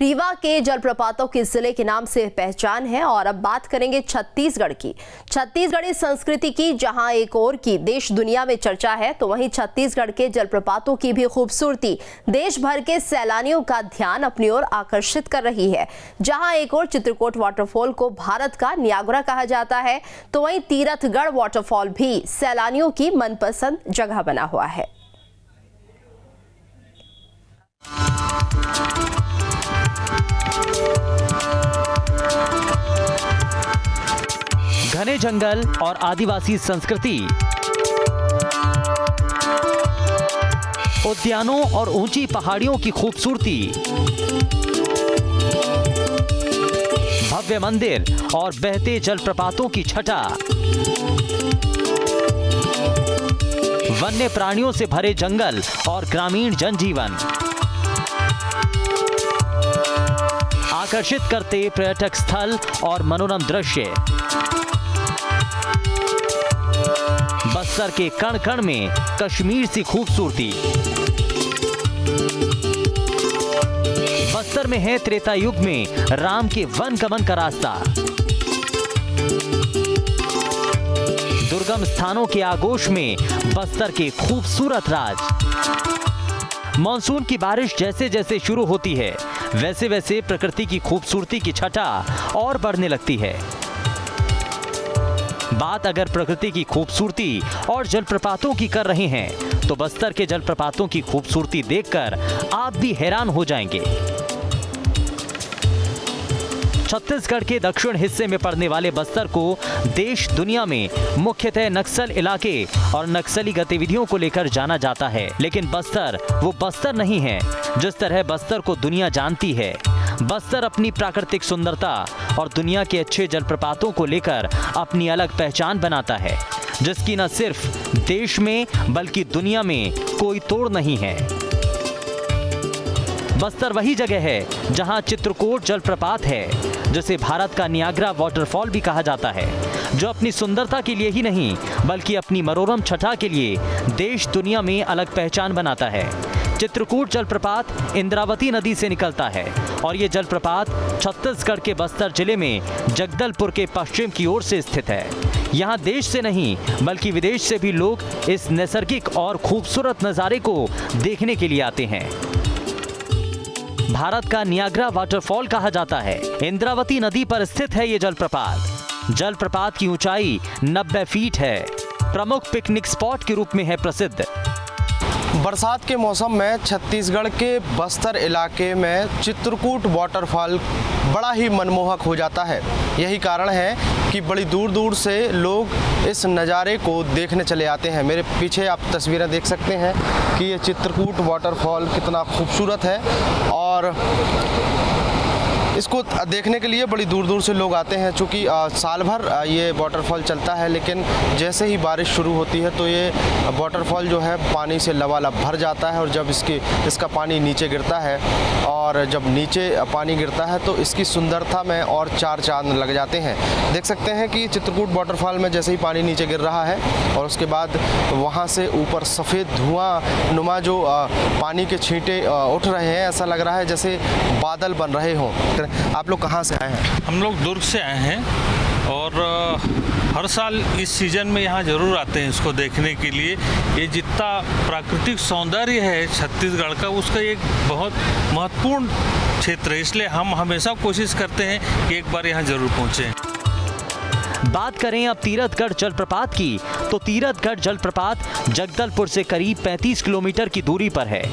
रीवा के जलप्रपातों की जिले के नाम से पहचान है। और अब बात करेंगे छत्तीसगढ़ की। छत्तीसगढ़ी संस्कृति की जहां एक ओर की देश दुनिया में चर्चा है, तो वहीं छत्तीसगढ़ के जलप्रपातों की भी खूबसूरती देश भर के सैलानियों का ध्यान अपनी ओर आकर्षित कर रही है। जहां एक ओर चित्रकूट वाटरफॉल को भारत का नियाग्रा कहा जाता है, तो वहीं तीरथगढ़ वाटरफॉल भी सैलानियों की मनपसंद जगह बना हुआ है। घने जंगल और आदिवासी संस्कृति, उद्यानों और ऊंची पहाड़ियों की खूबसूरती, भव्य मंदिर और बहते जलप्रपातों की छटा, वन्य प्राणियों से भरे जंगल और ग्रामीण जनजीवन आकर्षित करते पर्यटक स्थल और मनोरम दृश्य। बस्तर के कण कण में कश्मीर सी खूबसूरती। बस्तर में है त्रेता युग में राम के वन गमन का रास्ता। दुर्गम स्थानों के आगोश में बस्तर के खूबसूरत राज। मॉनसून की बारिश जैसे जैसे शुरू होती है, वैसे वैसे प्रकृति की खूबसूरती की छटा और बढ़ने लगती है। बात अगर प्रकृति की खूबसूरती और जलप्रपातों की कर रहे हैं, तो बस्तर के जलप्रपातों की खूबसूरती देखकर आप भी हैरान हो जाएंगे। छत्तीसगढ़ के दक्षिण हिस्से में पड़ने वाले बस्तर को देश दुनिया में मुख्यतः नक्सल इलाके और नक्सली गतिविधियों को लेकर जाना जाता है, लेकिन बस्तर वो बस्तर नहीं है जिस तरह बस्तर को दुनिया जानती है। बस्तर अपनी प्राकृतिक सुंदरता और दुनिया के अच्छे जलप्रपातों को लेकर अपनी अलग पहचान बनाता है, जिसकी न सिर्फ देश में बल्कि दुनिया में कोई तोड़ नहीं है। बस्तर वही जगह है जहां चित्रकूट जलप्रपात है, जिसे भारत का नियाग्रा वाटरफॉल भी कहा जाता है, जो अपनी सुंदरता के लिए ही नहीं बल्कि अपनी मनोरम छटा के लिए देश दुनिया में अलग पहचान बनाता है। चित्रकूट जलप्रपात इंद्रावती नदी से निकलता है और ये जलप्रपात छत्तीसगढ़ के बस्तर जिले में जगदलपुर के पश्चिम की ओर से स्थित है। यहाँ देश से नहीं बल्कि विदेश से भी लोग इस नैसर्गिक और खूबसूरत नज़ारे को देखने के लिए आते हैं। भारत का नियाग्रा वाटरफॉल कहा जाता है। इंद्रावती नदी पर स्थित है ये जलप्रपात। जलप्रपात की ऊंचाई 90 फीट है। प्रमुख पिकनिक स्पॉट के रूप में है प्रसिद्ध। बरसात के मौसम में छत्तीसगढ़ के बस्तर इलाके में चित्रकूट वाटरफॉल बड़ा ही मनमोहक हो जाता है। यही कारण है कि बड़ी दूर दूर से लोग इस नज़ारे को देखने चले आते हैं। मेरे पीछे आप तस्वीरें देख सकते हैं कि ये चित्रकूट वाटरफॉल कितना खूबसूरत है और इसको देखने के लिए बड़ी दूर दूर से लोग आते हैं। चूँकि साल भर ये वाटरफॉल चलता है, लेकिन जैसे ही बारिश शुरू होती है तो ये वाटरफॉल जो है पानी से लबालब भर जाता है और जब इसका पानी नीचे गिरता है और जब नीचे पानी गिरता है तो इसकी सुंदरता में और चार चांद लग जाते हैं। देख सकते हैं कि चित्रकूट वाटरफॉल में जैसे ही पानी नीचे गिर रहा है और उसके बाद वहाँ से ऊपर सफ़ेद धुआं नुमा जो पानी के छींटे उठ रहे हैं, ऐसा लग रहा है जैसे बादल बन रहे हों। आप लोग कहाँ से आए हैं? हम लोग दुर्ग से आए हैं और हर साल इस सीज़न में यहाँ ज़रूर आते हैं इसको देखने के लिए। ये जितना प्राकृतिक सौंदर्य है छत्तीसगढ़ का, उसका एक बहुत महत्वपूर्ण क्षेत्र है, इसलिए हम हमेशा कोशिश करते हैं कि एक बार यहाँ ज़रूर पहुँचें। बात करें अब तीरथगढ़ जलप्रपात की, तो तीरथगढ़ जलप्रपात जगदलपुर से करीब 35 किलोमीटर की दूरी पर है।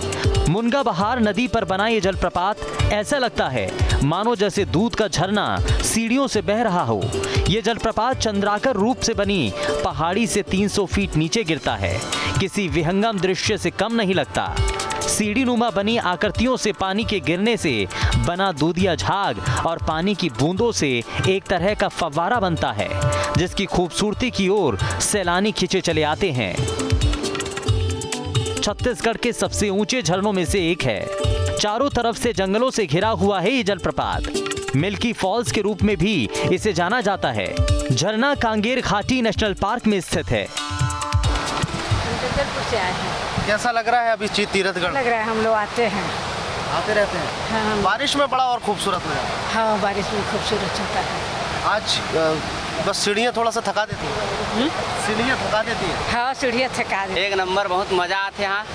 मुनगा बहार नदी पर बना ये जलप्रपात ऐसा लगता है मानो जैसे दूध का झरना सीढ़ियों से बह रहा हो। ये जलप्रपात चंद्राकर रूप से बनी पहाड़ी से 300 फीट नीचे गिरता है। किसी विहंगम दृश्य से कम नहीं लगता। सीढ़ी नुमा बनी आकृतियों से पानी के गिरने से बना दूधिया झाग और पानी की बूंदों से एक तरह का फव्वारा बनता है, जिसकी खूबसूरती की ओर सैलानी खिंचे चले आते हैं। छत्तीसगढ़ के सबसे ऊंचे झरनों में से एक है। चारों तरफ से जंगलों से घिरा हुआ है ये जलप्रपात। मिल्की फॉल्स के रूप में भी इसे जाना जाता है। झरना कांगेर घाटी नेशनल पार्क में स्थित है। कैसा लग रहा है अभी तीरथगढ़? लग रहा है हम लोग आते हैं आते रहते हैं। हाँ बारिश में बड़ा और खूबसूरत हो जाता है। हाँ, बारिश में खूबसूरत होता है। आज बस सीढ़ियाँ थोड़ा सा थका देती हैं। सीढ़ियाँ थका देती हैं। हाँ, सीढ़ियाँ थका दी। एक नंबर, बहुत मज़ा आते यहाँ।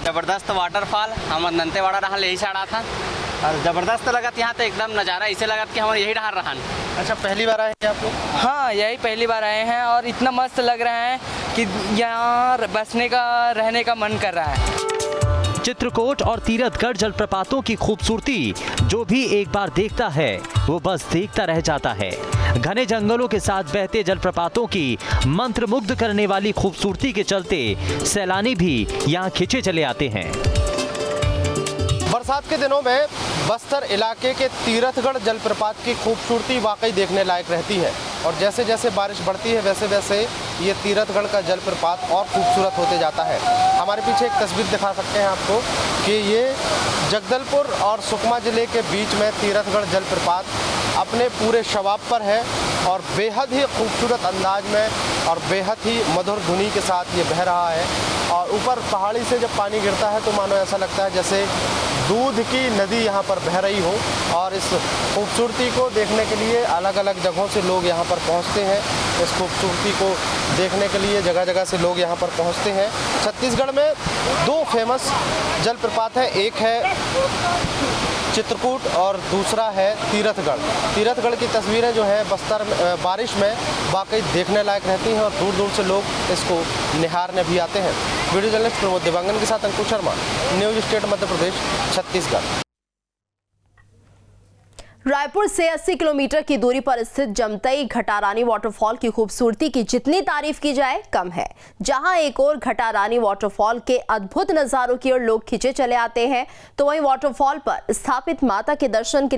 ज़बरदस्त वाटरफॉल हम दंतेवाड़ा रहन यही साइड था और ज़बरदस्त लगत यहाँ तो एकदम नज़ारा ऐसे लगत कि हम यही डहार रहन। अच्छा, पहली बार आए हैं आप लोग? हाँ, यही पहली बार आए हैं और इतना मस्त लग रहा है कि यहाँ बसने का रहने का मन कर रहा है। चित्रकूट और तीरथगढ़ जलप्रपातों की खूबसूरती जो भी एक बार देखता है वो बस देखता रह जाता है। घने जंगलों के साथ बहते जलप्रपातों की मंत्रमुग्ध करने वाली खूबसूरती के चलते सैलानी भी यहाँ खिंचे चले आते हैं। बरसात के दिनों में बस्तर इलाके के तीरथगढ़ जलप्रपात की खूबसूरती वाकई देखने लायक रहती है और जैसे जैसे बारिश बढ़ती है वैसे वैसे ये तीरथगढ़ का जलप्रपात और खूबसूरत होते जाता है। हमारे पीछे एक तस्वीर दिखा सकते हैं आपको कि ये जगदलपुर और सुकमा ज़िले के बीच में तीरथगढ़ जलप्रपात अपने पूरे शबाब पर है और बेहद ही खूबसूरत अंदाज में और बेहद ही मधुर धुनी के साथ ये बह रहा है। और ऊपर पहाड़ी से जब पानी गिरता है तो मानो ऐसा लगता है जैसे दूध की नदी यहाँ पर बह रही हो। और इस खूबसूरती को देखने के लिए अलग अलग जगहों से लोग यहाँ पर पहुँचते हैं। इस खूबसूरती को देखने के लिए जगह जगह से लोग यहाँ पर पहुँचते हैं। छत्तीसगढ़ में दो फेमस जलप्रपात हैं, एक है चित्रकूट और दूसरा है तीरथगढ़। तीरथगढ़ की तस्वीरें जो है बस्तर में बारिश में वाकई देखने लायक रहती हैं और दूर दूर से लोग इसको निहारने भी आते हैं। वीडियो जर्नलिस्ट प्रमोद देवांगन के साथ अंकुश शर्मा, न्यूज स्टेट मध्य प्रदेश, छत्तीसगढ़। रायपुर से 80 किलोमीटर की दूरी पर स्थित जमतई घटारानी वाटरफॉल की खूबसूरती की जितनी तारीफ की जाए कम है। जहां एक और घटारानी वाटरफॉल के अद्भुत नजारों की ओर लोग खिंचे चले आते हैं तो वहीं वाटरफॉल पर स्थापित माता के दर्शन के